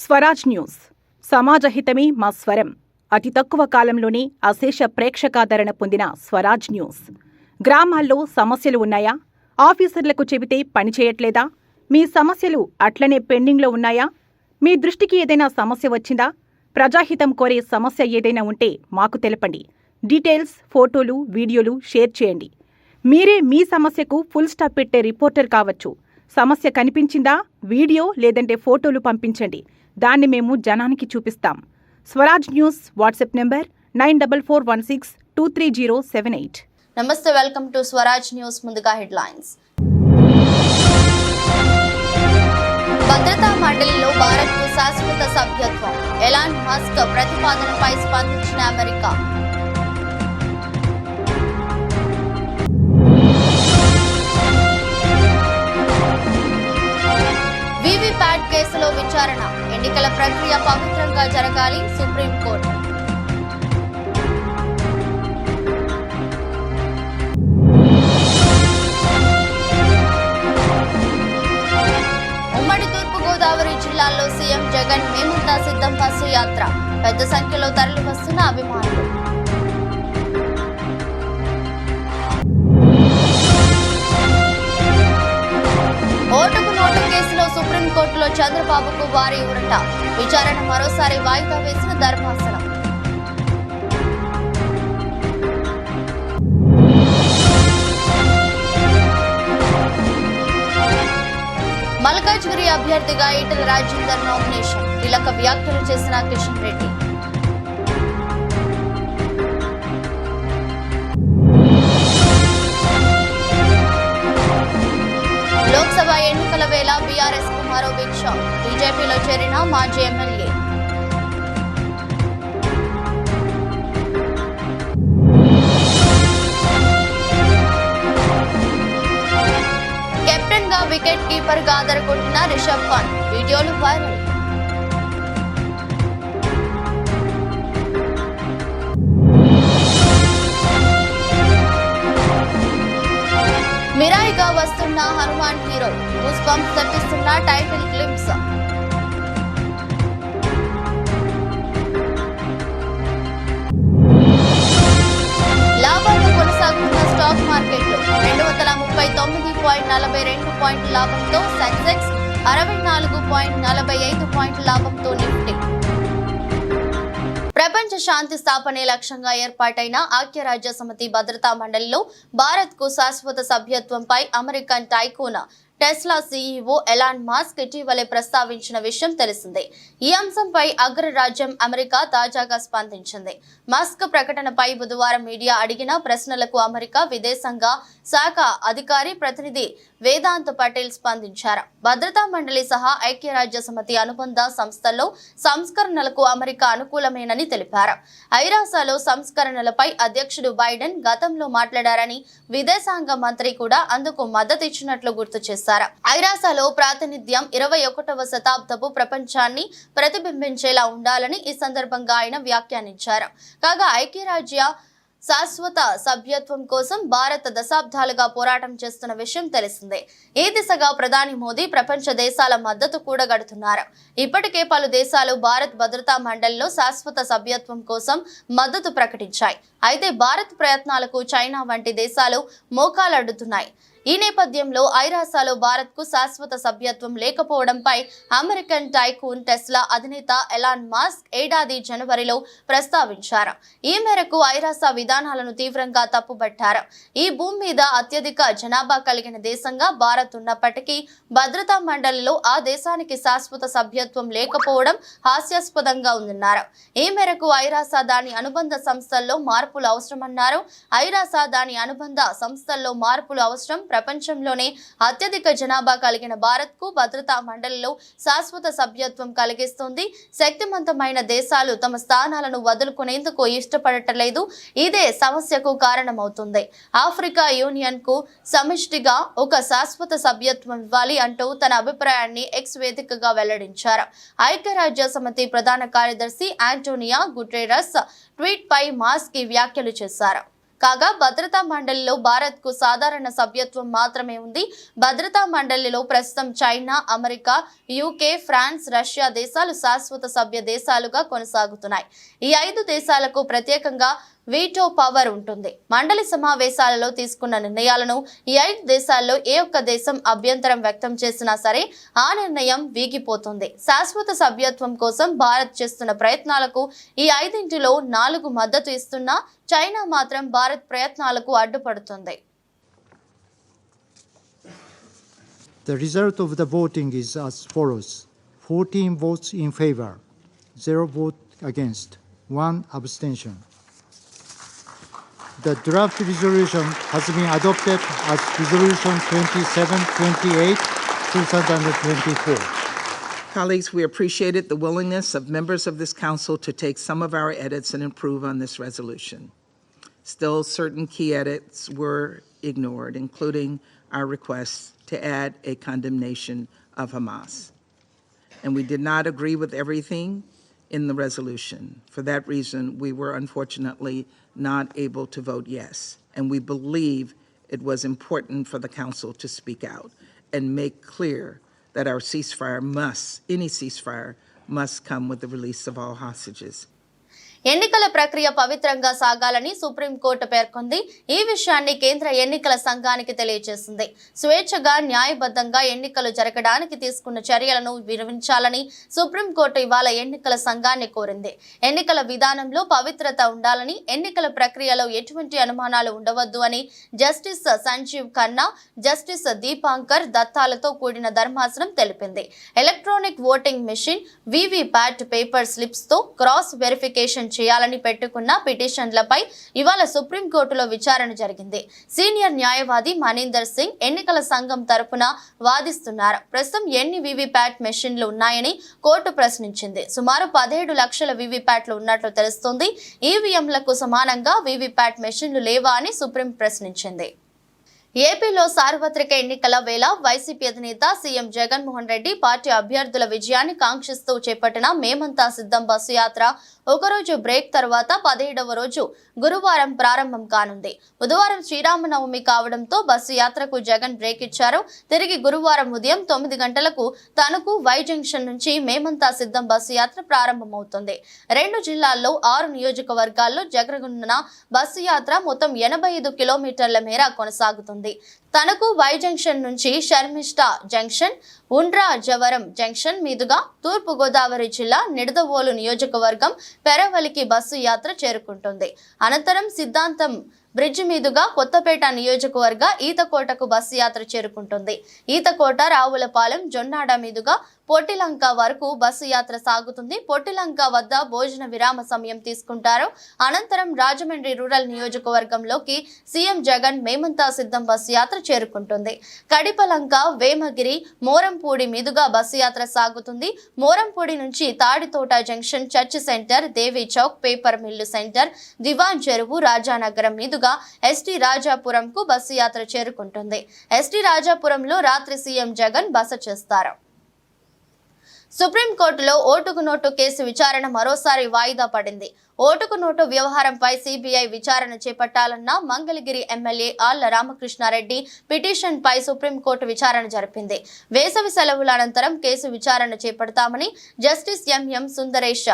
Swaraj news సమాజహితమే మా స్వరం. అతి తక్కువ కాలంలోనే అశేష ప్రేక్షకాదరణ పొందిన స్వరాజ్ న్యూస్. గ్రామాల్లో సమస్యలు ఉన్నాయా? ఆఫీసర్లకు చెబితే పనిచేయట్లేదా? మీ సమస్యలు అట్లనే పెండింగ్లో ఉన్నాయా? మీ దృష్టికి ఏదైనా సమస్య వచ్చిందా? ప్రజాహితం కోరే సమస్య ఏదైనా ఉంటే మాకు తెలపండి. డీటెయిల్స్, ఫోటోలు, వీడియోలు షేర్ చేయండి. మీరే మీ సమస్యకు ఫుల్ స్టాప్ పెట్టే రిపోర్టర్ కావచ్చు. సమస్య కనిపించిందా? వీడియో లేదంటే ఫోటోలు పంపించండి. దాన్ని మేము జనానికి చూపిస్తాం. Swaraj news WhatsApp number 9441623078. నమస్తే, వెల్కమ్ టు స్వరాజ్ న్యూస్. ముందుగా హెడ్లైన్స్. భద్రతా మండలిలో భారత్కు శాశ్వత సభ్యత్వం. ఎలాన్ మస్క్ ప్రతిపాదనపై స్పందించిన అమెరికా. వీవీప్యాట్ కేసులో విచారణ. ఎన్నికల ప్రక్రియ పవిత్రంగా జరగాలి సుప్రీంకోర్టు. ఉమ్మడి తూర్పుగోదావరి జిల్లాల్లో సీఎం జగన్ మేముందా సిద్ధం బస్సు యాత్ర. పెద్ద సంఖ్యలో తరలి వస్తున్న అభిమానులు. ఓటుకు నోటు కేసులో సుప్రీంకోర్టులో చంద్రబాబుకు భారీ ఊరట. విచారణ మరోసారి వాయిదా వేసిన ధర్మాసనం. మల్కాజ్గిరి అభ్యర్థిగా ఈటెల రాజేందర్ నామినేషన్. కీలక వ్యాఖ్యలు చేసిన కిషన్ రెడ్డి. లోక్సభ ఎన్నికల వేళ బీఆర్ఎస్ కు మరో బిగ్ షాక్. బీజేపీలో చేరిన మాజీ ఎమ్మెల్యే. కెప్టెన్ గా వికెట్ కీపర్ గా ఆదరగొట్టిన రిషబ్ పంత్. వీడియోలు వైరల్. మిరాయిగా వస్తున్న హనుమాన్ హీరో. గూస్ బంప్స్ తెప్పిస్తున్న టైటిల్ క్లిప్స్. లాభాలు కొనసాగుతున్న స్టాక్ మార్కెట్లు. 239.42 పాయింట్ల లాభంతో సెన్సెక్స్, 64.45 పాయింట్ల లాభంతో నిఫ్టీ. ప్రపంచ శాంతి స్థాపనే లక్ష్యంగా ఏర్పాటైన ఐక్యరాజ్య సమితి భద్రతా మండలిలో భారత్కు శాశ్వత సభ్యత్వంపై American tycoon Tesla CEO Elon Musk ఇటీవలే ప్రస్తావించిన విషయం తెలిసిందే. ఈ అంశంపై అగ్రరాజ్యం అమెరికా తాజాగా స్పందించింది. మస్క్ ప్రకటనపై బుధవారం మీడియా అడిగిన ప్రశ్నలకు అమెరికా విదేశాంగ శాఖ అధికారి ప్రతినిధి వేదాంత్ పటేల్ స్పందించారు. భద్రతా మండలి సహా ఐక్యరాజ్య సమితి అనుబంధ సంస్థల్లో సంస్కరణలకు అమెరికా అనుకూలమేనని తెలిపారు. ఐరాసాలో సంస్కరణలపై అధ్యక్షుడు బైడెన్ గతంలో మాట్లాడారని, విదేశాంగ మంత్రి కూడా అందుకు మద్దతిచ్చినట్లు గుర్తు చేశారు. ఐరాసాలో ప్రాతినిధ్యం 21వ శతాబ్దపు ప్రపంచాన్ని ప్రతిబింబించేలా ఉండాలని ఈ సందర్భంగా ఆయన వ్యాఖ్యానించారు. కాగా ఐక్యరాజ్య శాశ్వత సభ్యత్వం కోసం భారత్ దశాబ్దాలుగా పోరాటం చేస్తున్న విషయం తెలిసిందే. ఈ దిశగా ప్రధాని మోదీ ప్రపంచ దేశాల మద్దతు కూడగడుతున్నారు. ఇప్పటికే పలు దేశాలు భారత్ భద్రతా మండలిలో శాశ్వత సభ్యత్వం కోసం మద్దతు ప్రకటించాయి. అయితే భారత్ ప్రయత్నాలకు చైనా వంటి దేశాలు మోకాలడ్డుతున్నాయి. ఈ నేపథ్యంలో ఐరాసాలో భారత్కు శాశ్వత సభ్యత్వం లేకపోవడంపై అమెరికన్ టైకూన్ టెస్లా అధినేత ఎలాన్ మస్క్ ఏడాది జనవరిలో ప్రస్తావించారు. ఈ మేరకు ఐరాసా విధానాలను తీవ్రంగా తప్పుబట్టారు. ఈ భూమి మీద అత్యధిక జనాభా కలిగిన దేశంగా భారత్ ఉన్నప్పటికీ భద్రతా మండలిలో ఆ దేశానికి శాశ్వత సభ్యత్వం లేకపోవడం హాస్యాస్పదంగా ఉందన్నారు. ఈ మేరకు ఐరాసా దాని అనుబంధ సంస్థల్లో మార్పులు అవసరమన్నారు. ఐరాసా దాని అనుబంధ సంస్థల్లో మార్పులు అవసరం. ప్రపంచంలోనే అత్యధిక జనాభా కలిగిన భారత్కు భద్రతా మండలిలో శాశ్వత సభ్యత్వం కలిగిస్తుంది. శక్తివంతమైన దేశాలు తమ స్థానాలను వదులుకునేందుకు ఇష్టపడటలేదు. ఇదే సమస్యకు కారణమవుతుంది. ఆఫ్రికా యూనియన్ కు సమిష్టిగా ఒక శాశ్వత సభ్యత్వం ఇవ్వాలి అంటూ తన అభిప్రాయాన్ని ఎక్స్ వేదికగా వెల్లడించారు. ఐక్యరాజ్య సమితి ప్రధాన కార్యదర్శి ఆంటోనియా గుటెరస్ ట్వీట్ పై మాస్క్ ఈ వ్యాఖ్యలు చేశారు. కాగా భద్రతా మండలిలో భారత్కు సాధారణ సభ్యత్వం మాత్రమే ఉంది. భద్రతా మండలిలో ప్రస్తుతం China, America, UK, France, Russia దేశాలు శాశ్వత సభ్య దేశాలుగా కొనసాగుతున్నాయి. ఈ 5 దేశాలకు ప్రత్యేకంగా వీటో పవర్ ఉంటుంది. మండలి సమావేశాలలో తీసుకున్న నిర్ణయాలను ఈ 5 దేశాల్లో ఏ ఒక్క దేశం అభ్యంతరం వ్యక్తం చేసినా సరే ఆ నిర్ణయం వీగిపోతుంది. శాశ్వత సభ్యత్వం కోసం భారత్ చేస్తున్న ప్రయత్నాలకు ఈ 5లో 4 మద్దతు ఇస్తున్నా చైనా మాత్రం భారత్ ప్రయత్నాలకు అడ్డుపడుతుంది. The result of the voting is as follows: 14 votes in favor, 0 vote against, 1 abstention. The draft resolution has been adopted as Resolution 2728, 2024. Colleagues, we appreciated the willingness of members of this council to take some of our edits and improve on this resolution. Still, certain key edits were ignored, including our request to add a condemnation of Hamas. And we did not agree with everything in the resolution. For that reason, we were unfortunately not able to vote yes. And we believe it was important for the council to speak out and make clear that our any ceasefire must come with the release of all hostages. ఎన్నికల ప్రక్రియ పవిత్రంగా సాగాలని supreme court పేర్కొంది. ఈ విషయాన్ని కేంద్ర ఎన్నికల సంఘానికి తెలియజేసింది. స్వేచ్ఛగా, న్యాయబద్ధంగా ఎన్నికలు జరగడానికి తీసుకున్న చర్యలను వివరించాలని సుప్రీంకోర్టు ఇవాళ ఎన్నికల సంఘాన్ని కోరింది. ఎన్నికల విధానంలో పవిత్రత ఉండాలని, ఎన్నికల ప్రక్రియలో ఎటువంటి అనుమానాలు ఉండవద్దు అని జస్టిస్ సంజీవ్ ఖన్నా, జస్టిస్ దీపాంకర్ దత్తాలతో కూడిన ధర్మాసనం తెలిపింది. Electronic voting machine, VVPAT paper slips తో క్రాస్ వెరిఫికేషన్ చేయాలని పెట్టుకున్న పిటిషన్లపై ఇవాళ సుప్రీంకోర్టులో విచారణ జరిగింది. సీనియర్ న్యాయవాది మనీందర్ సింగ్ ఎన్నికల సంఘం తరపున వాదిస్తున్నారు. ప్రస్తుతం ఎన్ని వీవీప్యాట్ మెషిన్లు ఉన్నాయని కోర్టు ప్రశ్నించింది. సుమారు 17 లక్షల వీవీప్యాట్లు ఉన్నట్లు తెలుస్తోంది. ఈవీఎంలకు సమానంగా వీవీప్యాట్ మెషిన్లు లేవా అని సుప్రీం ప్రశ్నించింది. ఏపీలో సార్వత్రిక ఎన్నికల వేళ వైసీపీ అధినేత సీఎం జగన్మోహన్ రెడ్డి పార్టీ అభ్యర్థుల విజయాన్ని కాంక్షిస్తూ చేపట్టిన మేమంతా సిద్ధం బస్సు యాత్ర ఒకరోజు బ్రేక్ తర్వాత 17వ రోజు గురువారం ప్రారంభం కానుంది. బుధవారం శ్రీరామనవమి కావడంతో బస్సు యాత్రకు జగన్ బ్రేక్ ఇచ్చారు. తిరిగి గురువారం ఉదయం 9 గంటలకు తణుకు వై జంక్షన్ నుంచి మేమంతా సిద్ధం బస్సు యాత్ర ప్రారంభమవుతుంది. 2 జిల్లాల్లో 6 నియోజకవర్గాల్లో జరగనున్న బస్సు యాత్ర మొత్తం 85 కిలోమీటర్ల మేర కొనసాగుతుంది. తణుకు వై జంక్షన్ నుంచి షర్మిష్ఠా జంక్షన్, ఉండ్రాజవరం జంక్షన్ మీదుగా తూర్పు గోదావరి జిల్లా నిడదవోలు నియోజకవర్గం పెరవలికి బస్సు యాత్ర చేరుకుంటుంది. అనంతరం సిద్ధాంతం బ్రిడ్జ్ మీదుగా కొత్తపేట నియోజకవర్గ ఈతకోటకు బస్సు యాత్ర చేరుకుంటుంది. ఈతకోట, రావులపాలెం, జొన్నాడ మీదుగా పొట్టిలంక వరకు బస్సు యాత్ర సాగుతుంది. పొట్టిలంక వద్ద భోజన విరామ సమయం తీసుకుంటారు. అనంతరం రాజమండ్రి రూరల్ నియోజకవర్గంలోకి సీఎం జగన్ మేమంతా సిద్ధం బస్సు యాత్ర చేరుకుంటుంది. కడిపలంక, వేమగిరి, మోరంపూడి మీదుగా బస్సు యాత్ర సాగుతుంది. మోరంపూడి నుంచి తాడితోట జంక్షన్, చర్చి సెంటర్, దేవి చౌక్, పేపర్ మిల్లు సెంటర్, దివాన్ చెరువు, రాజానగరం మీదుగా ఎస్టీ రాజాపురంకు బస్సు యాత్ర చేరుకుంటుంది. ఎస్టీ రాజాపురంలో రాత్రి సీఎం జగన్ బస చేస్తారు. సుప్రీంకోర్టులో ఓటుకు నోటు కేసు విచారణ మరోసారి వాయిదా పడింది. ఓటుకు నోటు వ్యవహారంపై సిబిఐ విచారణ చేపట్టాలన్న మంగళగిరి ఎమ్మెల్యే ఆళ్ల రామకృష్ణారెడ్డి పిటిషన్ పై సుప్రీంకోర్టు విచారణ జరిపింది. వేసవి సెలవుల అనంతరం కేసు విచారణ చేపడతామని justice MM Sundaresh,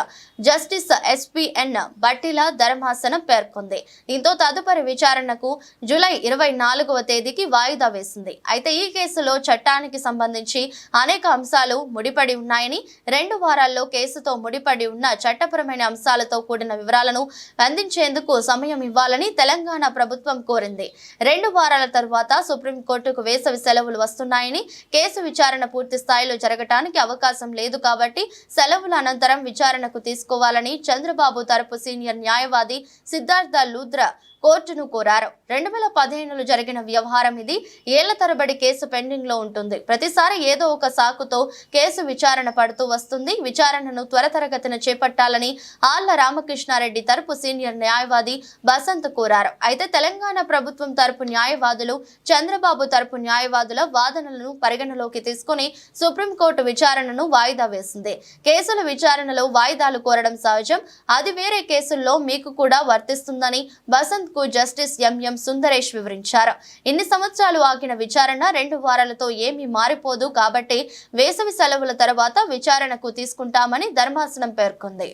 justice SPN బట్టిల ధర్మాసనం పేర్కొంది. దీంతో తదుపరి విచారణకు జూలై 24వ తేదీకి వాయిదా వేసింది. అయితే ఈ కేసులో చట్టానికి సంబంధించి అనేక అంశాలు ముడిపడి ఉన్నాయని, 2 వారాల్లో కేసుతో ముడిపడి ఉన్న చట్టపరమైన అంశాలతో కూడిన వివరాలను అందించేందుకు సమయం ఇవ్వాలని తెలంగాణ ప్రభుత్వం కోరింది. 2 వారాల తర్వాత సుప్రీంకోర్టుకు వేసవి సెలవులు వస్తున్నాయని, కేసు విచారణ పూర్తి స్థాయిలో జరగటానికి అవకాశం లేదు కాబట్టి సెలవుల అనంతరం విచారణకు తీసుకోవాలని చంద్రబాబు తరపు సీనియర్ న్యాయవాది సిద్ధార్థ లూద్రా కోర్టును కోరారు. 2015లో జరిగిన వ్యవహారం ఇది. ఏళ్ల తరబడి కేసు పెండింగ్ లో ఉంటుంది. ప్రతిసారి ఏదో ఒక సాకుతో కేసు విచారణ పడుతూ వస్తుంది. విచారణను త్వరితగతిన చేపట్టాలని ఆళ్ల రామకృష్ణారెడ్డి తరపు సీనియర్ న్యాయవాది బసంత్ కోరారు. అయితే తెలంగాణ ప్రభుత్వం తరపు న్యాయవాదులు, చంద్రబాబు తరపు న్యాయవాదుల వాదనలను పరిగణలోకి తీసుకుని సుప్రీంకోర్టు విచారణను వాయిదా వేసింది. కేసుల విచారణలో వాయిదాలు కోరడం సహజం. అది వేరే కేసుల్లో మీకు కూడా వర్తిస్తుందని బసంత్ ముందుకు జస్టిస్ ఎంఎం సుందరేష్ వివరించారు. ఇన్ని సంవత్సరాలు ఆగిన విచారణ 2 వారాలతో ఏమీ మారిపోదు కాబట్టి వేసవి సెలవుల తర్వాత విచారణకు తీసుకుంటామని ధర్మాసనం పేర్కొంది.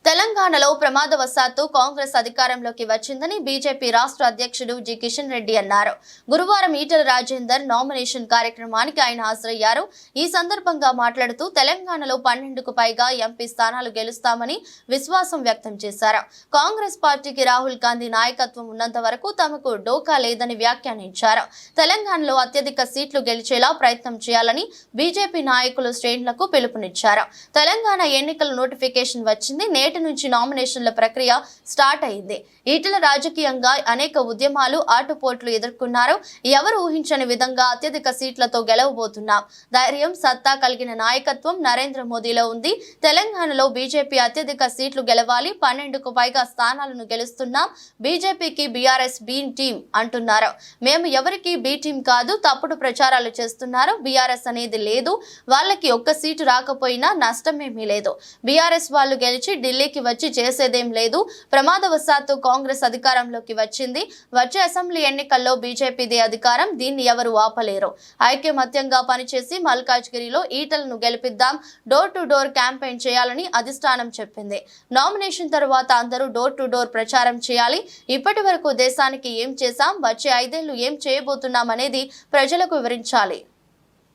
తెలంగాణలో ప్రమాదవశాత్తు కాంగ్రెస్ అధికారంలోకి వచ్చిందని బీజేపీ రాష్ట్ర అధ్యక్షుడు జి కిషన్ రెడ్డి అన్నారు. గురువారం ఈటెల రాజేందర్ నామినేషన్ కార్యక్రమానికి ఆయన హాజరయ్యారు. ఈ సందర్భంగా మాట్లాడుతూ తెలంగాణలో 12కు పైగా ఎంపీ స్థానాలు గెలుస్తామని విశ్వాసం వ్యక్తం చేశారు. కాంగ్రెస్ పార్టీకి రాహుల్ గాంధీ నాయకత్వం ఉన్నంత వరకు తమకు డోకా లేదని వ్యాఖ్యానించారు. తెలంగాణలో అత్యధిక సీట్లు గెలిచేలా ప్రయత్నం చేయాలని బీజేపీ నాయకులు శ్రేణులకు పిలుపునిచ్చారు. తెలంగాణ ఎన్నికల నోటిఫికేషన్ వచ్చింది. నేటి నుంచి నామినేషన్ల ప్రక్రియ స్టార్ట్ అయింది. ఈటెల రాజకీయంగా అనేక ఉద్యమాలు ఆటుపోట్లు ఎదుర్కొన్నారు. ఎవరు ఊహించని విధంగా అత్యధిక సీట్లతో గెలవబోతున్నాం. ధైర్యం, సత్తా కలిగిన నాయకత్వం నరేంద్ర మోదీలో ఉంది. తెలంగాణలో బీజేపీ అత్యధిక సీట్లు గెలవాలి. 12కు పైగా స్థానాలను గెలుస్తున్నాం. బీజేపీకి బీఆర్ఎస్ బి టీం అంటున్నారు. మేము ఎవరికి బి టీం కాదు. తప్పుడు ప్రచారాలు చేస్తున్నారు. బీఆర్ఎస్ అనేది లేదు. వాళ్ళకి ఒక్క సీటు రాకపోయినా నష్టమేమీ లేదు. బీఆర్ఎస్ వాళ్ళు గెలిచి ఢిల్లీకి వచ్చి చేసేదేం లేదు. ప్రమాదవశాత్తు కాంగ్రెస్ అధికారంలోకి వచ్చింది. వచ్చే అసెంబ్లీ ఎన్నికల్లో బీజేపీదే అధికారం. దీన్ని ఎవరు ఆపలేరు. ఐకమత్యంగా పనిచేసి మల్కాజ్గిరిలో ఈటలను గెలిపిద్దాం. డోర్ టు డోర్ క్యాంపెయిన్ చేయాలని అధిష్టానం చెప్పింది. నామినేషన్ తర్వాత అందరూ డోర్ టు డోర్ ప్రచారం చేయాలి. ఇప్పటి వరకు దేశానికి ఏం చేశాం, వచ్చే 5 ఏళ్లు ఏం చేయబోతున్నాం అనేది ప్రజలకు వివరించాలి.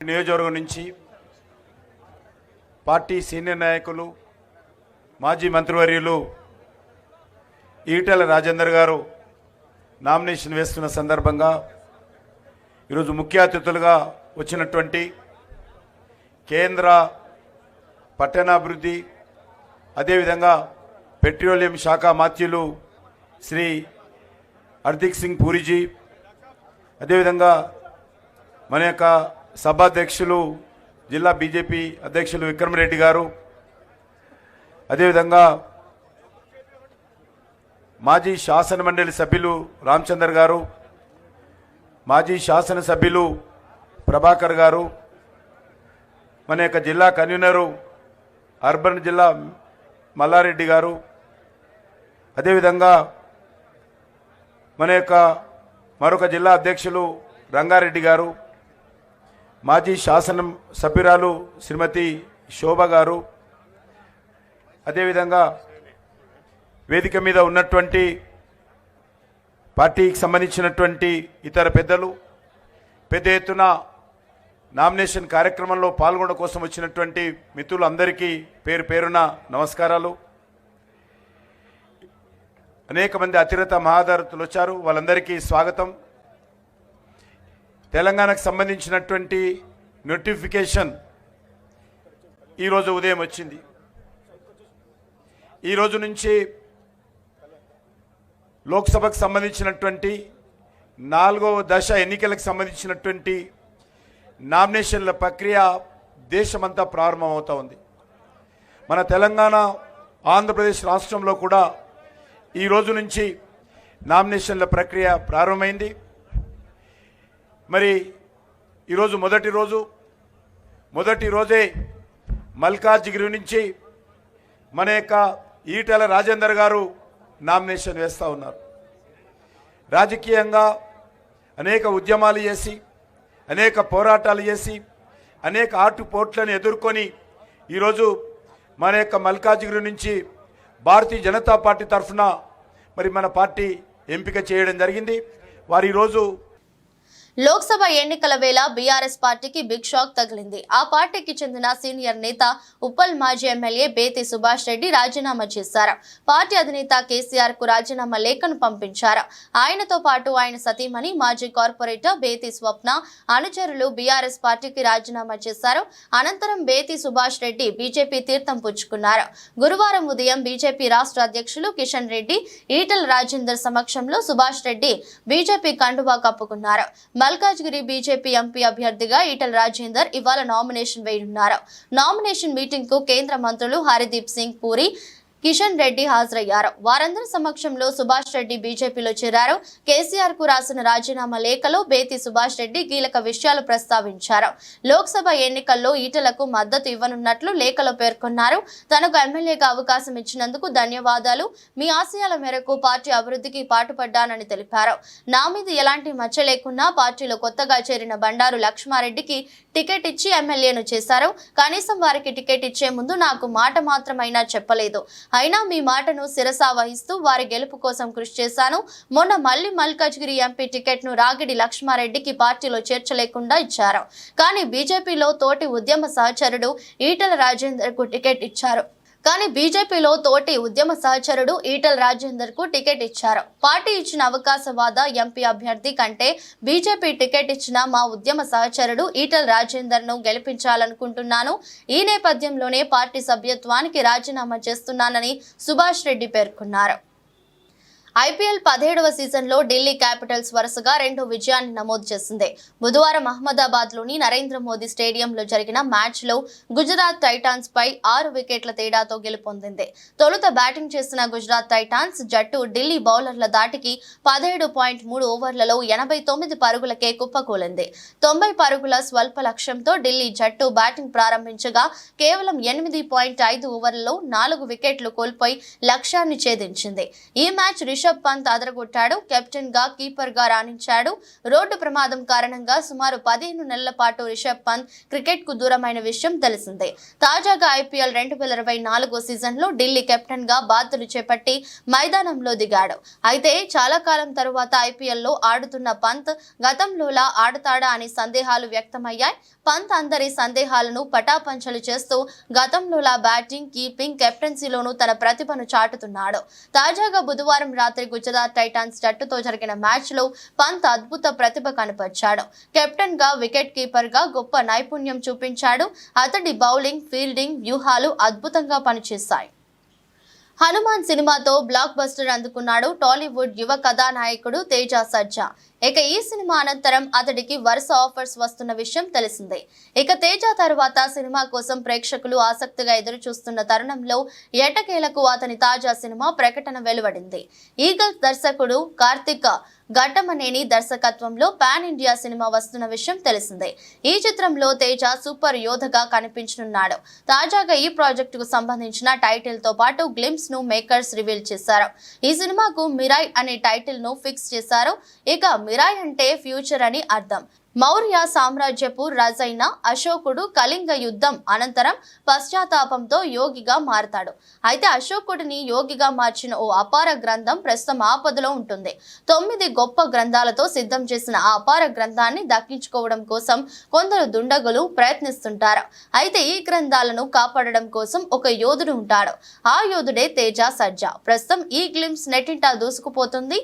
నియోజకవర్గం నుంచి పార్టీ సీనియర్ నాయకులు మాజీ మంత్రివర్యులు ఈటెల రాజేందర్ గారు నామినేషన్ వేస్తున్న సందర్భంగా ఈరోజు ముఖ్య అతిథులుగా వచ్చినటువంటి కేంద్ర పట్టణాభివృద్ధి అదేవిధంగా పెట్రోలియం శాఖ మాత్యులు శ్రీ హర్దీప్ సింగ్ పూరిజీ, అదేవిధంగా మన యొక్క సభాధ్యక్షులు జిల్లా బీజేపీ అధ్యక్షులు విక్రమరెడ్డి గారు, అదేవిధంగా మాజీ శాసనమండలి సభ్యులు రామచందర్ గారు, మాజీ శాసనసభ్యులు ప్రభాకర్ గారు, మన యొక్క జిల్లా కన్వీనరు అర్బన్ జిల్లా మల్లారెడ్డి గారు, అదేవిధంగా మన యొక్క మరొక జిల్లా అధ్యక్షులు రంగారెడ్డి గారు, మాజీ శాసన సభ్యురాలు శ్రీమతి శోభ గారు, అదేవిధంగా వేదిక మీద ఉన్నటువంటి పార్టీకి సంబంధించినటువంటి ఇతర పెద్దలు, పెద్ద ఎత్తున నామినేషన్ కార్యక్రమంలో పాల్గొనడం కోసం వచ్చినటువంటి మిత్రులందరికీ పేరు పేరున నమస్కారాలు. అనేక మంది అతిరథ మహాదారతులు వచ్చారు, వాళ్ళందరికీ స్వాగతం. తెలంగాణకు సంబంధించినటువంటి నోటిఫికేషన్ ఈరోజు ఉదయం వచ్చింది. ఈరోజు నుంచి లోక్సభకు సంబంధించినటువంటి 4వ దశ ఎన్నికలకు సంబంధించినటువంటి నామినేషన్ల ప్రక్రియ దేశమంతా ప్రారంభమవుతూ ఉంది. మన తెలంగాణ, ఆంధ్రప్రదేశ్ రాష్ట్రంలో కూడా ఈ రోజు నుంచి నామినేషన్ల ప్రక్రియ ప్రారంభమైంది. మరి ఈరోజు మొదటి రోజే మల్కాజ్గిరి నుంచి మన యొక్క ఈటెల రాజేందర్ గారు నామినేషన్ వేస్తూ ఉన్నారు. రాజకీయంగా అనేక ఉద్యమాలు చేసి, అనేక పోరాటాలు చేసి, అనేక ఆటుపోట్లను ఎదుర్కొని ఈరోజు మన యొక్క మల్కాజ్గిరి నుంచి భారతీయ జనతా పార్టీ తరఫున మరి మన పార్టీ ఎంపిక చేయడం జరిగింది. వారు ఈరోజు లోక్సభ ఎన్నికల వేళ బీఆర్ఎస్ పార్టీకి బిగ్ షాక్ తగిలింది. ఆ పార్టీకి చెందిన సీనియర్ నేత ఉప్పల్ మాజీ ఎమ్మెల్యే బేతి సుభాష్ రెడ్డి రాజీనామా చేశారు. పార్టీ అధినేత కేసీఆర్ కు రాజీనామా లేఖను పంపించారు. ఆయనతో పాటు ఆయన సతీమణి మాజీ కార్పొరేటర్ బేతి స్వప్న అనుచరులు బీఆర్ఎస్ పార్టీకి రాజీనామా చేశారు. అనంతరం బేతి సుభాష్ రెడ్డి బీజేపీ తీర్థం పుచ్చుకున్నారు. గురువారం ఉదయం బీజేపీ రాష్ట్ర అధ్యక్షులు కిషన్ రెడ్డి, ఈటెల రాజేందర్ సమక్షంలో సుభాష్ రెడ్డి బీజేపీ కండువా కప్పుకున్నారు. మల్కాజ్గిరి బీజేపీ ఎంపీ అభ్యర్థిగా ఈటెల రాజేందర్ ఇవాళ నామినేషన్ వేయనున్నారు. నామినేషన్ మీటింగ్ కు కేంద్ర మంత్రులు హర్దీప్ సింగ్ పూరి, కిషన్ రెడ్డి హాజరయ్యారు. వారందరి సమక్షంలో సుభాష్ రెడ్డి బీజేపీలో చేరారు. కేసీఆర్ కు రాసిన రాజీనామా లేఖలో బేతి సుభాష్ రెడ్డి కీలక విషయాలు ప్రస్తావించారు. లోక్సభ ఎన్నికల్లో ఈటలకు మద్దతు ఇవ్వనున్నట్లు లేఖలో పేర్కొన్నారు. తనకు ఎమ్మెల్యేగా అవకాశం ఇచ్చినందుకు ధన్యవాదాలు. మీ ఆశయాల మేరకు పార్టీ అభివృద్ధికి పాటుపడ్డానని తెలిపారు. నా మీద ఎలాంటి మచ్చ లేకున్నా పార్టీలో కొత్తగా చేరిన బండారు లక్ష్మారెడ్డికి టికెట్ ఇచ్చి ఎమ్మెల్యేను చేశారు. కనీసం వారికి టికెట్ ఇచ్చే ముందు నాకు మాట మాత్రమైనా చెప్పలేదు. అయినా మీ మాటను శిరసా వహిస్తూ వారి గెలుపు కోసం కృషి చేశాను. మొన్న మళ్లీ మల్కాజ్గిరి ఎంపీ టికెట్ ను రాగిడి లక్ష్మారెడ్డికి పార్టీలో చేర్చలేకుండా ఇచ్చారు. కానీ బీజేపీలో తోటి ఉద్యమ సహచరుడు ఈటల రాజేందర్ కు టికెట్ ఇచ్చారు. పార్టీ ఇచ్చిన అవకాశవాద ఎంపీ అభ్యర్థి కంటే బీజేపీ టికెట్ ఇచ్చిన మా ఉద్యమ సహచరుడు ఈటల రాజేందర్ ను గెలిపించాలనుకుంటున్నాను. ఈ నేపథ్యంలోనే పార్టీ సభ్యత్వానికి రాజీనామా చేస్తున్నానని సుభాష్ రెడ్డి పేర్కొన్నారు. ఐపీఎల్ 17వ సీజన్లో ఢిల్లీ క్యాపిటల్స్ వరుసగా 2 విజయాన్ని నమోదు చేసింది. బుధవారం అహ్మదాబాద్లోని నరేంద్ర మోదీ స్టేడియంలో జరిగిన మ్యాచ్లో గుజరాత్ టైటాన్స్ పై 6 వికెట్ల తేడాతో గెలుపొందింది. తొలుత బ్యాటింగ్ చేసిన గుజరాత్ టైటాన్స్ జట్టు ఢిల్లీ బౌలర్ల దాటికి 17.3 ఓవర్లలో 89 పరుగులకే కుప్పకూలింది. 90 పరుగుల స్వల్ప లక్ష్యంతో ఢిల్లీ జట్టు బ్యాటింగ్ ప్రారంభించగా కేవలం 8.5 ఓవర్లలో 4 వికెట్లు కోల్పోయి లక్ష్యాన్ని ఛేదించింది. ఈ మ్యాచ్ రిషబ్ పంత్ అదరగొట్టాడు. కెప్టెన్ గా కీపర్ గా రాణించాడు. రోడ్డు ప్రమాదం కారణంగా సుమారు 15 నెలల పాటు రిషబ్ పంత్ క్రికెట్ కు దూరమైన విషయం తెలిసిందే. తాజాగా ఐపీఎల్ 2024 సీజన్ లో ఢిల్లీ కెప్టెన్ గా బాధ్యతలు చేపట్టి మైదానంలో దిగాడు. అయితే చాలా కాలం తరువాత ఐపీఎల్ లో ఆడుతున్న పంత్ గతంలోలా ఆడతాడా అని సందేహాలు వ్యక్తమయ్యాయి. పంత్ అందరి సందేహాలను పటాపంచలు చేస్తూ గతంలోలా బ్యాటింగ్, కీపింగ్, కెప్టెన్సీలోనూ తన ప్రతిభను చాటుతున్నాడు. తాజాగా బుధవారం రాత్రి గుజరాత్ టైటాన్స్ జట్టుతో జరిగిన మ్యాచ్ లో పంత్ అద్భుత ప్రతిభ కనపరిచాడు. కెప్టెన్ గా, వికెట్ కీపర్ గా గొప్ప నైపుణ్యం చూపించాడు. అతడి బౌలింగ్, ఫీల్డింగ్ వ్యూహాలు అద్భుతంగా పనిచేశాయి. హనుమాన్ సినిమాతో బ్లాక్ బస్టర్ అందుకున్నాడు టాలీవుడ్ యువ కథానాయకుడు తేజ సర్జా. ఇక ఈ సినిమా అనంతరం అతడికి వరుస ఆఫర్స్ వస్తున్న విషయం తెలిసిందే. ఇక తేజ తర్వాత సినిమా కోసం ప్రేక్షకులు ఆసక్తిగా ఎదురు చూస్తున్న తరుణంలో ఎట్టకేలకు అతని తాజా సినిమా ప్రకటన వెలువడింది. ఈగల్ దర్శకుడు కార్తిక్ ఘట్టమనేని దర్శకత్వంలో పాన్ ఇండియా సినిమా వస్తున్న విషయం తెలిసిందే. ఈ చిత్రంలో తేజ సూపర్ యోధగా కనిపించనున్నాడు. తాజాగా ఈ ప్రాజెక్టుకు సంబంధించిన టైటిల్ తో పాటు గ్లిమ్స్ ను మేకర్స్ రివీల్ చేశారు. ఈ సినిమాకు మిరాయ్ అనే టైటిల్ ను ఫిక్స్ చేశారు. ఇక మిరాయ్ అంటే ఫ్యూచర్ అని అర్థం. మౌర్య సామ్రాజ్యపు రాజైన అశోకుడు కళింగ యుద్ధం అనంతరం పశ్చాత్తాపంతో యోగిగా మారతాడు. అయితే అశోకుడిని యోగిగా మార్చిన ఓ అపార గ్రంథం ప్రస్తుతం ఆపదలో ఉంటుంది. 9 గొప్ప గ్రంథాలతో సిద్ధం చేసిన ఆ అపార గ్రంథాన్ని దక్కించుకోవడం కోసం కొందరు దుండగులు ప్రయత్నిస్తుంటారు. అయితే ఈ గ్రంథాలను కాపాడడం కోసం ఒక యోధుడు ఉంటాడు. ఆ యోధుడే తేజ సర్జా. ప్రస్తుతం ఈ గ్లిమ్స్ నెట్టింట దూసుకుపోతుంది.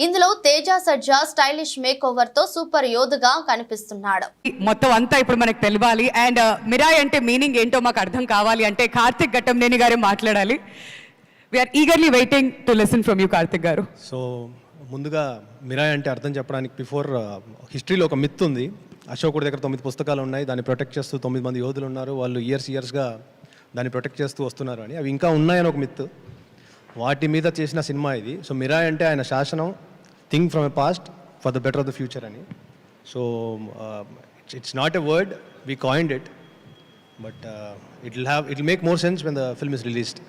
ఇందులో Teja Sarja stylish make over తో సూపర్ యోధుగా కనిపిస్తున్నాడు. మొత్తం అంతా ఇప్పుడు మనకు తెలియాలి. అండ్ మిరాయ్ అంటే మీనింగ్ ఏంటో మాకు అర్థం కావాలి అంటే కార్తిక్ ఘట్టంనేని గారే మాట్లాడాలి. We are eagerly waiting to listen from you Karthik గారు. సో ముందుగా మిరాయ్ అంటే అర్థం చెప్పడానికి బిఫోర్ హిస్టరీలో ఒక మిత్ ఉంది. అశోకుడి దగ్గర 9 పుస్తకాలు ఉన్నాయి. దాన్ని ప్రొటెక్ట్ చేస్తూ 9 మంది యోధులు ఉన్నారు. వాళ్ళు ఇయర్స్గా దాన్ని ప్రొటెక్ట్ చేస్తూ వస్తున్నారు అని. అవి ఇంకా ఉన్నాయని ఒక మిత్. వాటి మీద చేసిన సినిమా ఇది. సో మిరాయ్ అంటే ఆయన శాసనం, think from a past for the better of the future అని. So it's not a word, we coined it, but it will make more sense when the film is released.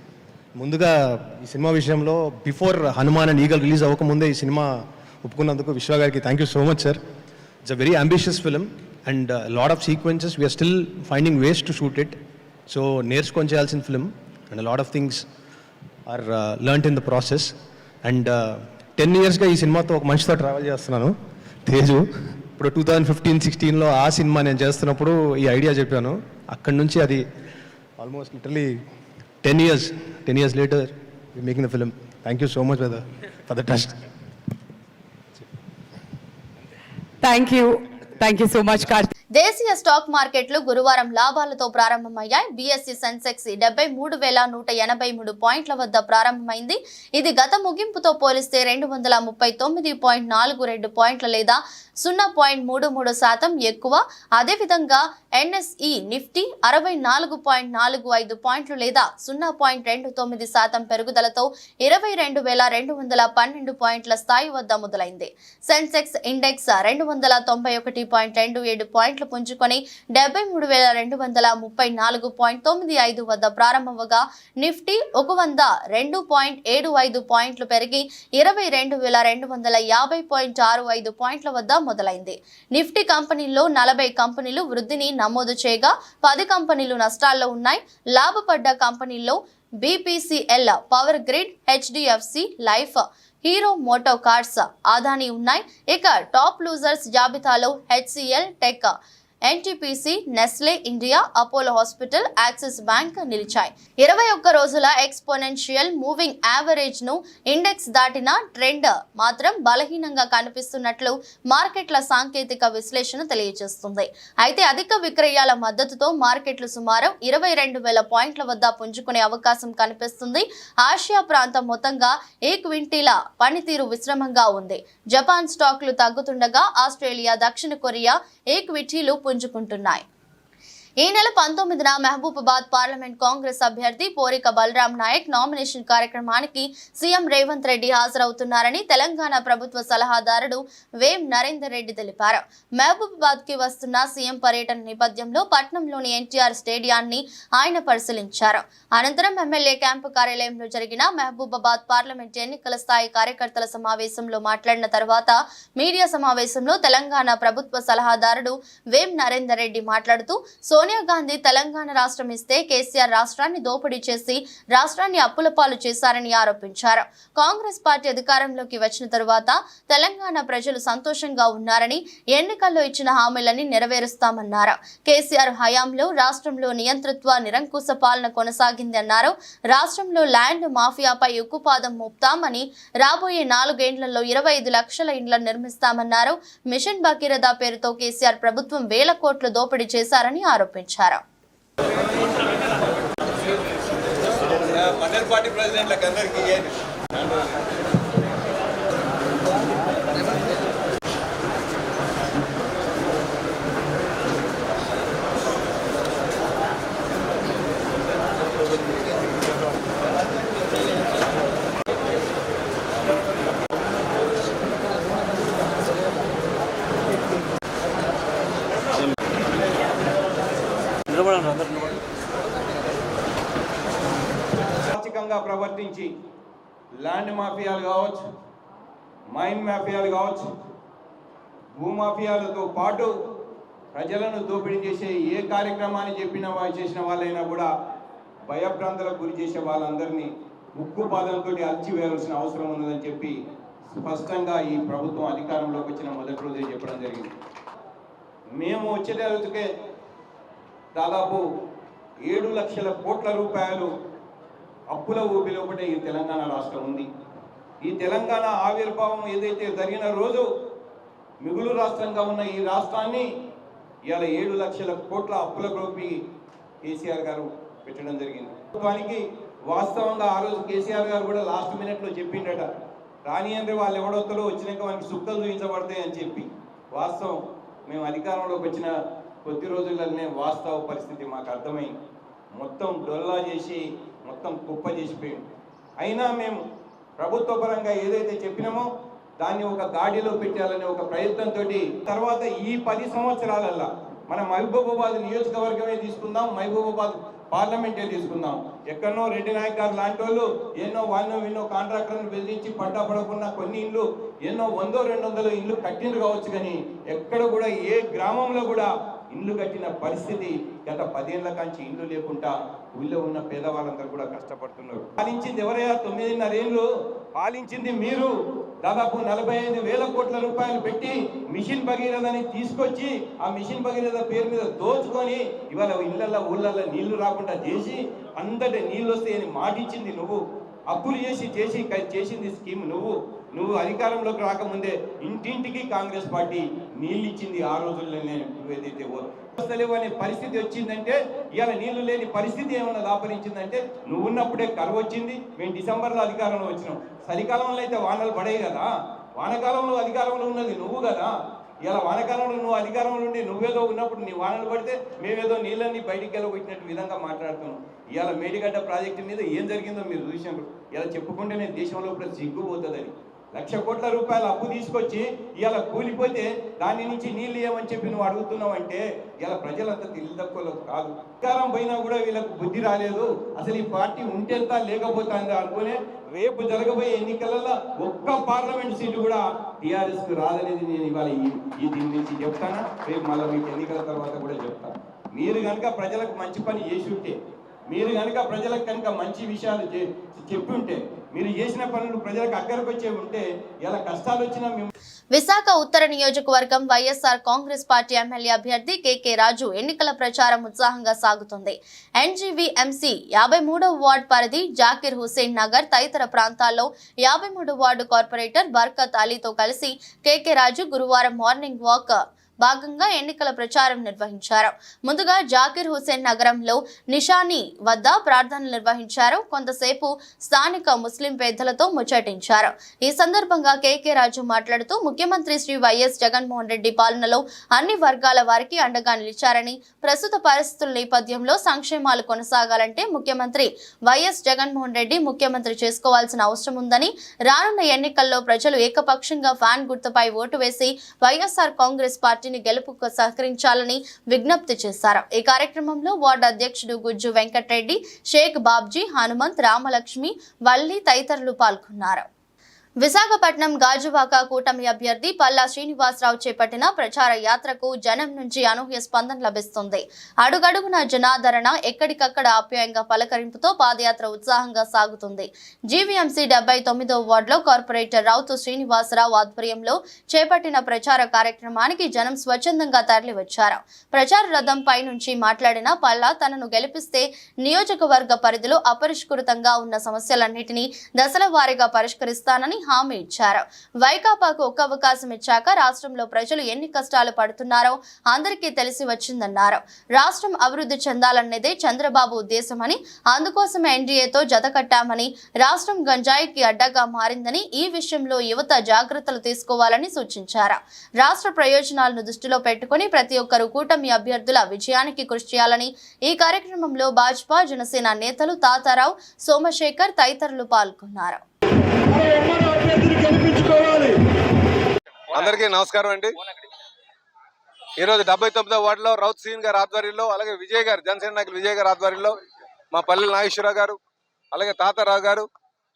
ముందుగా ఈ సినిమా విషయంలో before Hanuman and Eagle release అవ్వకముందే ఈ సినిమా ఒప్పుకున్నందుకు విశ్వ గారికి thank you so much sir. It's a very ambitious film and lot of sequences we are still finding ways to shoot it. So నేర్చుకొని చేయాల్సిన film and lot of things are learned in the process. And 10 yearsగా ఈ సినిమాతో ఒక మనిషితో travel చేస్తున్నాను, తేజు. ఇప్పుడు 2015-16లో ఆ సినిమా నేను చేస్తున్నప్పుడు ఈ ఐడియా చెప్పాను. అక్కడి నుంచి అది almost literally 10 years later making the film. Thank you so much for the trust. Thank you so much Karthik. దేశీయ స్టాక్ మార్కెట్లు గురువారం లాభాలతో ప్రారంభమయ్యాయి. బీఎస్ఈ సెన్సెక్స్ 73,183 పాయింట్ల వద్ద ప్రారంభమైంది. ఇది గత ముగింపుతో పోలిస్తే 239.42 పాయింట్ల లేదా 0.33% ఎక్కువ. అదేవిధంగా NSE నిఫ్టీ 64.45 పాయింట్లు లేదా 0.29% పెరుగుదలతో 22,212 పాయింట్ల స్థాయి వద్ద మొదలైంది. సెన్సెక్స్ ఇండెక్స్ 291.27 పాయింట్లు పుంజుకొని 73,234.95 వద్ద ప్రారంభమవగా నిఫ్టీ 102.75 పాయింట్లు పెరిగి 22,250.65 పాయింట్ల వద్ద మొదలైంది. నిఫ్టీ కంపెనీల్లో 40 కంపెనీలు వృద్ధిని నమోదు చేయగా 10 కంపెనీలు నష్టాల్లో ఉన్నాయి. లాభపడ్డ కంపెనీల్లో BPCL, power grid, HDFC life, Hero Moto Cars, Adani ఉన్నాయి. ఇక టాప్ లూజర్స్ జాబితాలో HCL tech, NTPC, Nestle India, Apollo hospital, Axis bank నిలిచాయి. 21 రోజుల ఎక్స్పోనెన్షియల్ మూవింగ్ యావరేజ్ ను ఇండెక్స్ దాటిన ట్రెండ్ మాత్రం బలహీనంగా కనిపిస్తున్నట్లు మార్కెట్ల సాంకేతిక విశ్లేషణ తెలియజేస్తుంది. అయితే అధిక విక్రయాల మద్దతుతో మార్కెట్లు సుమారు 22,000 పాయింట్ల వద్ద పుంజుకునే అవకాశం కనిపిస్తుంది. ఆసియా ప్రాంతం మొత్తంగా ఈక్విటీల పనితీరు విశ్రమంగా ఉంది. జపాన్ స్టాక్లు తగ్గుతుండగా ఆస్ట్రేలియా, దక్షిణ కొరియా ఈక్విటీలు పుంజుకుంటున్నాయి. ఈ నెల 19న మహబూబాబాద్ పార్లమెంట్ కాంగ్రెస్ అభ్యర్థి పోరిక బలరాం నాయక్ నామినేషన్ కార్యక్రమానికి సీఎం రేవంత్ రెడ్డి హాజరవుతున్నారని తెలంగాణ ప్రభుత్వ సలహాదారుడు వేం నరేందర్ రెడ్డి తెలిపారు. మహబూబాబాద్ కి వస్తున్న సీఎం పర్యటన నేపథ్యంలో పట్నంలోని ఎన్టీఆర్ స్టేడియాన్ని ఆయన పరిశీలించారు. అనంతరం ఎమ్మెల్యే క్యాంపు కార్యాలయంలో జరిగిన మహబూబాబాద్ పార్లమెంట్ ఎన్నికల స్థాయి కార్యకర్తల సమావేశంలో మాట్లాడిన తర్వాత మీడియా సమావేశంలో తెలంగాణ ప్రభుత్వ సలహాదారుడు వేం నరేందర్ రెడ్డి మాట్లాడుతూ సోనియా గాంధీ తెలంగాణ రాష్ట్రం ఇస్తే కేసీఆర్ రాష్ట్రాన్ని దోపిడీ చేసి రాష్ట్రాన్ని అప్పుల పాలు చేశారని ఆరోపించారు. కాంగ్రెస్ పార్టీ అధికారంలోకి వచ్చిన తరువాత తెలంగాణ ప్రజలు సంతోషంగా ఉన్నారని, ఎన్నికల్లో ఇచ్చిన హామీలని నెరవేరుస్తామన్నారు. కేసీఆర్ హయాంలో రాష్ట్రంలో నియంతృత్వ నిరంకుశ పాలన కొనసాగింది అన్నారు. రాష్ట్రంలో ల్యాండ్ మాఫియాపై ఉక్కుపాదం మోపుతామని, రాబోయే 4 ఏళ్లలో 25 లక్షల ఇండ్లను నిర్మిస్తామన్నారు. మిషన్ భగీరథ పేరుతో కేసీఆర్ ప్రభుత్వం 1,000 కోట్ల దోపిడీ చేశారని ఆరోపించారు. ఆర్థికంగా ప్రవర్తించి ల్యాండ్ మాఫియాలు కావచ్చు, మైన్ మాఫియాలు కావచ్చు, భూమాఫియాలతో పాటు ప్రజలను దోపిడీ చేసే ఏ కార్యక్రమాన్ని చేసిన వాళ్ళైనా కూడా భయభ్రాంతులకు గురి చేసే వాళ్ళందరినీ ఉక్కుపాదంతో అల్చివేయాల్సిన అవసరం ఉన్నదని చెప్పి స్పష్టంగా ఈ ప్రభుత్వం అధికారంలోకి వచ్చిన మొదటి రోజే చెప్పడం జరిగింది. మేము వచ్చేటకే దాదాపు 7 లక్షల కోట్ల రూపాయలు అప్పుల ఊపిలో ఒకటే ఈ తెలంగాణ రాష్ట్రం ఉంది. ఈ తెలంగాణ ఆవిర్భావం ఏదైతే జరిగిన రోజు మిగులు రాష్ట్రంగా ఉన్న ఈ రాష్ట్రాన్ని ఇవాళ 7 లక్షల కోట్ల అప్పుల గ్రూపి కేసీఆర్ గారు పెట్టడం జరిగింది. ప్రభుత్వానికి వాస్తవంగా ఆ రోజు కేసీఆర్ గారు కూడా లాస్ట్ మినిట్లో చెప్పిండట, రాని అంటే వాళ్ళు ఎవడొత్తలో వచ్చినాక వాళ్ళకి సుక్కలు చూపించబడతాయి అని చెప్పి. వాస్తవం మేము అధికారంలోకి వచ్చిన కొద్ది రోజుల్లోనే వాస్తవ పరిస్థితి మాకు అర్థమై మొత్తం డొల్లా చేసి మొత్తం కుప్ప చేసిపోయింది. అయినా మేము ప్రభుత్వ పరంగా ఏదైతే చెప్పినామో దాన్ని ఒక గాడిలో పెట్టాలనే ఒక ప్రయత్నంతో తర్వాత ఈ 10 సంవత్సరాలల్లా మన మహబూబాబాద్ నియోజకవర్గమే తీసుకుందాం, మహబూబాబాద్ పార్లమెంటే తీసుకుందాం. ఎక్కడనో రెడ్డి నాయక్ గారు లాంటి వాళ్ళు ఎన్నో విన్నో కాంట్రాక్టర్లను బెదిరించి పడ్డా పడకుండా కొన్ని ఇళ్ళు ఎన్నో 100-200 ఇళ్ళు కట్టిండ్రు కావచ్చు, కానీ ఎక్కడ కూడా ఏ గ్రామంలో కూడా ఇల్లు కట్టిన పరిస్థితి గత 10 ఏళ్ల కాంచి ఇల్లు లేకుండా ఊళ్ళో ఉన్న పేదవాళ్ళందరూ కూడా కష్టపడుతున్నారు. పాలించింది ఎవరయ్యా? 9.5 ఏళ్ళు పాలించింది మీరు. దాదాపు 45,000 కోట్ల రూపాయలు పెట్టి మిషన్ భగీరథని తీసుకొచ్చి ఆ మిషన్ భగీరథ పేరు మీద దోచుకొని ఇవాళ ఇళ్లలో ఊళ్ళల్లో నీళ్లు రాకుండా చేసి అందరి నీళ్ళు వస్తాయని మాటిచ్చింది నువ్వు. అప్పులు చేసింది స్కీమ్ నువ్వు అధికారంలోకి రాకముందే ఇంటింటికి కాంగ్రెస్ పార్టీ నీళ్ళు ఇచ్చింది. ఆ రోజుల్లోనే ఏదైతే వ్యవస్థలేవు అనే పరిస్థితి వచ్చిందంటే ఇవాళ నీళ్లు లేని పరిస్థితి ఏమన్నా దాపరించిందంటే నువ్వు ఉన్నప్పుడే కరువు వచ్చింది. మేము డిసెంబర్లో అధికారంలో వచ్చినాం. చలికాలంలో అయితే వానలు పడాయి కదా, వానకాలంలో అధికారంలో ఉన్నది నువ్వు కదా. ఇలా వానకాలంలో నువ్వు అధికారంలో ఉండి నువ్వేదో ఉన్నప్పుడు నీ వానలు పడితే మేమేదో నీళ్ళని బయటికి వెళ్ళగొట్టినట్టు విధంగా మాట్లాడుతున్నాం. ఇవాళ మేడిగడ్డ ప్రాజెక్టు మీద ఏం జరిగిందో మీరు చూసినారు. ఇలా చెప్పుకుంటేనే దేశంలో ఇప్పుడు సిగ్గుపోతుందని 1,00,000 కోట్ల రూపాయలు అప్పు తీసుకొచ్చి ఇలా కూలిపోతే దాని నుంచి నీళ్ళు ఏమని చెప్పి నువ్వు అడుగుతున్నావంటే ఇలా ప్రజలంతా తెలివి తక్కువ కాదు. అధికారం పోయినా కూడా వీళ్ళకు బుద్ధి రాలేదు. అసలు ఈ పార్టీ ఉంటేంత లేకపోతుందా అనుకునే రేపు జరగబోయే ఎన్నికలలో ఒక్క పార్లమెంట్ సీటు కూడా టీఆర్ఎస్కు రాదనేది నేను ఇవాళ ఈ దీని నుంచి చెప్తాను. రేపు మళ్ళీ మీకు ఎన్నికల తర్వాత కూడా చెప్తాను. మీరు కనుక ప్రజలకు మంచి పని చేసి ఉంటే, మీరు కనుక ప్రజలకు కనుక మంచి విషయాలు చెప్పి ఉంటే, మీరు చేసిన పనులు ప్రజలకు అక్కడికి వచ్చే ఉంటే ఇలా కష్టాలు వచ్చినా మేము. విశాఖ ఉత్తర నియోజకవర్గం వైఎస్ఆర్ కాంగ్రెస్ పార్టీ ఎమ్మెల్యే అభ్యర్థి కేకే రాజు ఎన్నికల ప్రచారం ఉత్సాహంగా సాగుతుంది. ఎన్జీవీఎంసీ 53వ వార్డు పరిధి జాకిర్ హుసేన్ నగర్ తదితర ప్రాంతాల్లో 53వ వార్డు కార్పొరేటర్ బర్కత్ అలీతో కలిసి కేకే రాజు గురువారం మార్నింగ్ వాక్ భాగంగా ఎన్నికల ప్రచారం నిర్వహించారు. ముందుగా జాకిర్ హుసేన్ నగరంలో నిషానీ వద్ద ప్రార్థనలు నిర్వహించారు. కొంతసేపు స్థానిక ముస్లిం పెద్దలతో ముచ్చటించారు. ఈ సందర్భంగా కేకే రాజు మాట్లాడుతూ ముఖ్యమంత్రి శ్రీ వైఎస్ జగన్మోహన్ రెడ్డి పాలనలో అన్ని వర్గాల వారికి అండగా నిలిచారని, ప్రస్తుత పరిస్థితుల నేపథ్యంలో సంక్షేమాలు కొనసాగాలంటే ముఖ్యమంత్రి వైఎస్ జగన్మోహన్ రెడ్డి ముఖ్యమంత్రి చేసుకోవాల్సిన అవసరం ఉందని, రానున్న ఎన్నికల్లో ప్రజలు ఏకపక్షంగా ఫ్యాన్ గుర్తుపై ఓటు వేసి వైఎస్ఆర్ కాంగ్రెస్ పార్టీ గెలుపుకు సహకరించాలని విజ్ఞప్తి చేశారు. ఈ కార్యక్రమంలో వార్డు అధ్యక్షుడు గుజ్జు వెంకటరెడ్డి, షేక్ బాబ్జీ, హనుమంత్, రామలక్ష్మి, వల్లి తదితరులు పాల్గొన్నారు. విశాఖపట్నం గాజువాక కూటమి అభ్యర్థి పల్లా శ్రీనివాసరావు చేపట్టిన ప్రచార యాత్రకు జనం నుంచి అనూహ్య స్పందన లభిస్తుంది. అడుగడుగున జనాదరణ, ఎక్కడికక్కడ ఆప్యాయంగా పలకరింపుతో పాదయాత్ర ఉత్సాహంగా సాగుతుంది. జీవీఎంసీ 79వ వార్డులో కార్పొరేటర్ రౌతు శ్రీనివాసరావు ఆధ్వర్యంలో చేపట్టిన ప్రచార కార్యక్రమానికి జనం స్వచ్ఛందంగా తరలివచ్చారు. ప్రచార రథంపై నుంచి మాట్లాడిన పల్లా తనను గెలిపిస్తే నియోజకవర్గ పరిధిలో అపరిష్కృతంగా ఉన్న సమస్యలన్నింటినీ దశల వారీగా పరిష్కరిస్తానని హామీ ఇచ్చారు. వైకాపాకు ఒక్క అవకాశం ఇచ్చాక రాష్ట్రంలో ప్రజలు ఎన్ని కష్టాలు పడుతున్నారో అందరికీ తెలిసి వచ్చిందన్నారు. రాష్ట్రం అభివృద్ధి చెందాలన్నదే చంద్రబాబు ఉద్దేశమని, అందుకోసమే ఎన్డీఏతో జతకట్టామని, రాష్ట్రం గంజాయికి అడ్డగా మారిందని, ఈ విషయంలో యువత జాగ్రత్తలు తీసుకోవాలని సూచించారు. రాష్ట్ర ప్రయోజనాలను దృష్టిలో పెట్టుకుని ప్రతి ఒక్కరూ కూటమి అభ్యర్థుల విజయానికి కృషి చేయాలని ఈ కార్యక్రమంలో భాజపా, జనసేన నేతలు తాతారావు, సోమశేఖర్ తదితరులు పాల్గొన్నారు. అందరికీ నమస్కారం అండి. ఈరోజు 79వ వార్డులో రౌత్ సీన్ గారి ఆధ్వర్యంలో, అలాగే విజయ్ గారు, జనసేన నాయకులు విజయ్ గారి ఆధ్వర్యంలో, మా పల్లెల నాగేశ్వరరావు గారు, అలాగే తాతారావు గారు,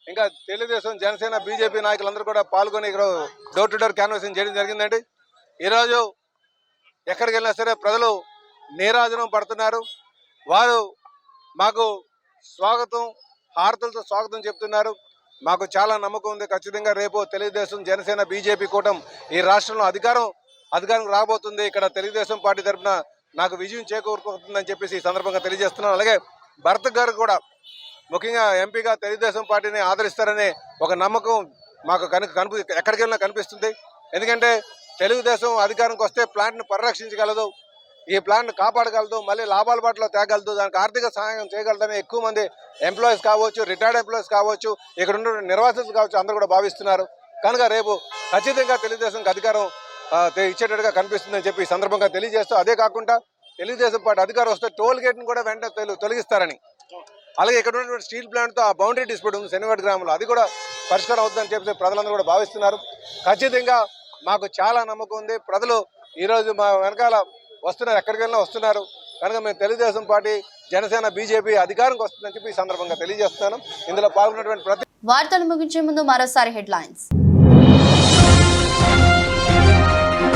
ఇంకా తెలుగుదేశం, జనసేన, బీజేపీ నాయకులందరూ కూడా పాల్గొని ఇక్కడ డోర్ టు డోర్ క్యాన్వాసింగ్ చేయడం జరిగిందండి. ఈరోజు ఎక్కడికి వెళ్ళినా సరే ప్రజలు నీరాజనం పడుతున్నారు. వారు మాకు స్వాగతం, హారతులతో స్వాగతం చెప్తున్నారు. మాకు చాలా నమ్మకం ఉంది, ఖచ్చితంగా రేపు తెలుగుదేశం, జనసేన, బీజేపీ కూటమి ఈ రాష్ట్రంలో అధికారం రాబోతుంది. ఇక్కడ తెలుగుదేశం పార్టీ తరఫున నాకు విజయం చేకూరుతుందని చెప్పేసి ఈ సందర్భంగా తెలియజేస్తున్నాను. అలాగే భరత్ గారు కూడా ముఖ్యంగా ఎంపీగా తెలుగుదేశం పార్టీని ఆదరిస్తారనే ఒక నమ్మకం మాకు ఎక్కడికి వెళ్ళినా కనిపిస్తుంది. ఎందుకంటే తెలుగుదేశం అధికారంకి వస్తే ప్లాంట్ను పరిరక్షించగలదు, ఈ ప్లాంట్ను కాపాడగలదు, మళ్ళీ లాభాల బాటలో తేగలదు, దానికి ఆర్థిక సహాయం చేయగలదని ఎక్కువ మంది ఎంప్లాయీస్ కావచ్చు, రిటైర్డ్ ఎంప్లాయీస్ కావచ్చు, ఇక్కడ ఉన్న నిర్వాసితులు కావచ్చు, అందరూ కూడా భావిస్తున్నారు. కనుక రేపు ఖచ్చితంగా తెలుగుదేశంకి అధికారం ఇచ్చేటట్టుగా కనిపిస్తుందని చెప్పి ఈ సందర్భంగా తెలియజేస్తూ, అదే కాకుండా తెలుగుదేశం పార్టీ అధికారం వస్తే టోల్ గేట్ను కూడా వెంటనే తొలగిస్తారని, అలాగే ఇక్కడ ఉన్నటువంటి స్టీల్ ప్లాంట్తో ఆ బౌండరీ డిస్ప్యూట్ ఉంది శనివాడ గ్రామంలో, అది కూడా పరిష్కారం అవుతుందని చెప్పి ప్రజలందరూ కూడా భావిస్తున్నారు. ఖచ్చితంగా మాకు చాలా నమ్మకం ఉంది. ప్రజలు ఈరోజు మా వెనకాల వస్తున్నారు, ఎక్కడికి వెళ్ళినా వస్తున్నారు. కనుక మేము తెలుగుదేశం పార్టీ, జనసేన, బీజేపీ అధికారంకి వస్తుందని చెప్పి ఈ సందర్భంగా తెలియజేస్తున్నాను. ఇందులో పాల్గొన్నటువంటి ప్రతి వార్తలు ముగించే ముందు మరోసారి హెడ్లైన్స్.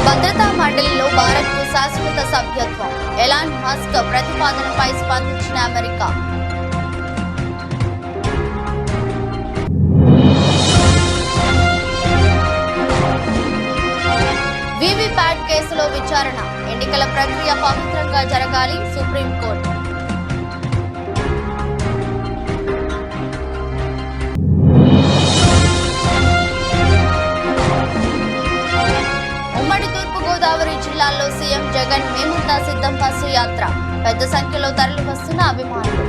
భద్రతా మండలిలో భారత్కు శాశ్వత సభ్యత్వం, ఎలాన్ మస్క్ ప్రతిపాదనపై స్పందించిన అమెరికా. వీవీప్యాట్ కేసులో విచారణ, ఎన్నికల ప్రక్రియ పవిత్రంగా జరగాలి, సుప్రీంకోర్టు. ఉమ్మడి తూర్పుగోదావరి జిల్లాల్లో సీఎం జగన్ మేముందా సిద్ధం బస్సు యాత్ర, పెద్ద సంఖ్యలో తరలి వస్తున్న అభిమానులు.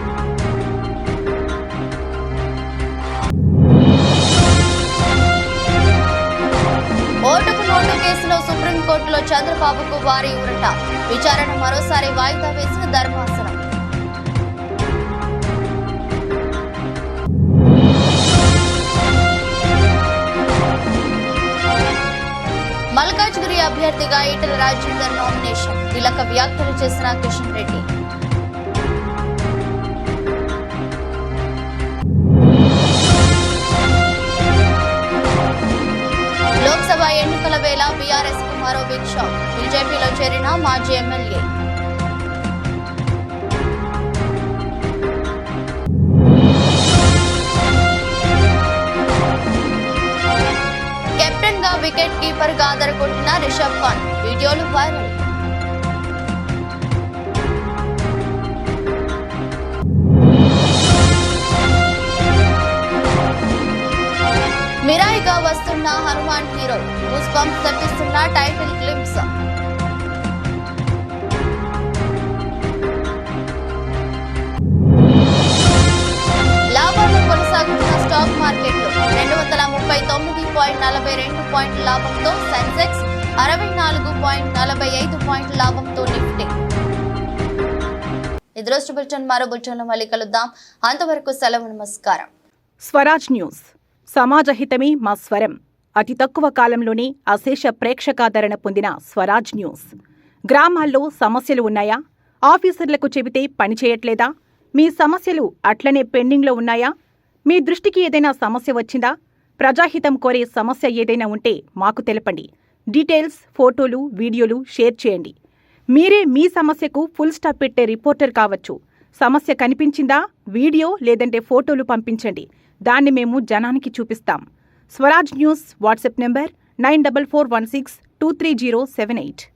ఓటుకు నోటు కేసులో సుప్రీంకోర్టులో చంద్రబాబుకు వారి ఊరట. విచారణ మరోసారి వాయిదా వేసిన ధర్మాసనం. మల్కాజ్గిరి అభ్యర్థిగా ఈటెల రాజేందర్ నామినేషన్. కీలక వ్యాఖ్యలు చేసిన కిషన్ రెడ్డి. లోక్సభ ఎన్నికల వేళ బీఆర్ఎస్ కు మరో బిగ్ షాక్. బీజేపీలో చేరిన మాజీ ఎమ్మెల్యే. కెప్టెన్ గా వికెట్ కీపర్ గా ఆదరగొట్టిన రిషబ్ పంత్. వీడియోలు వైరల్. మిరాయిగా వస్తున్న హనుమాన్ హీరో. గూస్ బంప్స్ తప్పిస్తున్న టైటిల్ గ్లింప్స్. లాభాలు కొనసాగుతున్న స్టాక్ మార్కెట్లు. 239.42 పాయింట్ల లాభంతో సెన్సెక్స్, 64.45 పాయింట్ల లాభంతో నిఫ్టీ. ఇది రోజు బులెటిన్. మరో బులెటిన్లో మళ్ళీ కలుద్దాం. అంతవరకు సెలవు. నమస్కారం. స్వరాజ్ న్యూస్. సమాజహితమే మా స్వరం. అతి తక్కువ కాలంలోనే అశేష ప్రేక్షకాదరణ పొందిన స్వరాజ్ న్యూస్. గ్రామాల్లో సమస్యలు ఉన్నాయా? ఆఫీసర్లకు చెబితే పనిచేయట్లేదా? మీ సమస్యలు అట్లనే పెండింగ్లో ఉన్నాయా? మీ దృష్టికి ఏదైనా సమస్య వచ్చిందా? ప్రజాహితం కోరే సమస్య ఏదైనా ఉంటే మాకు తెలపండి. డీటెయిల్స్, ఫోటోలు, వీడియోలు షేర్ చేయండి. మీరే మీ సమస్యకు ఫుల్ స్టాప్ పెట్టే రిపోర్టర్ కావచ్చు. సమస్య కనిపించిందా? వీడియో లేదంటే ఫోటోలు పంపించండి. దాన్ని మేము జనానికి చూపిస్తాం. Swaraj news WhatsApp number 9441623078.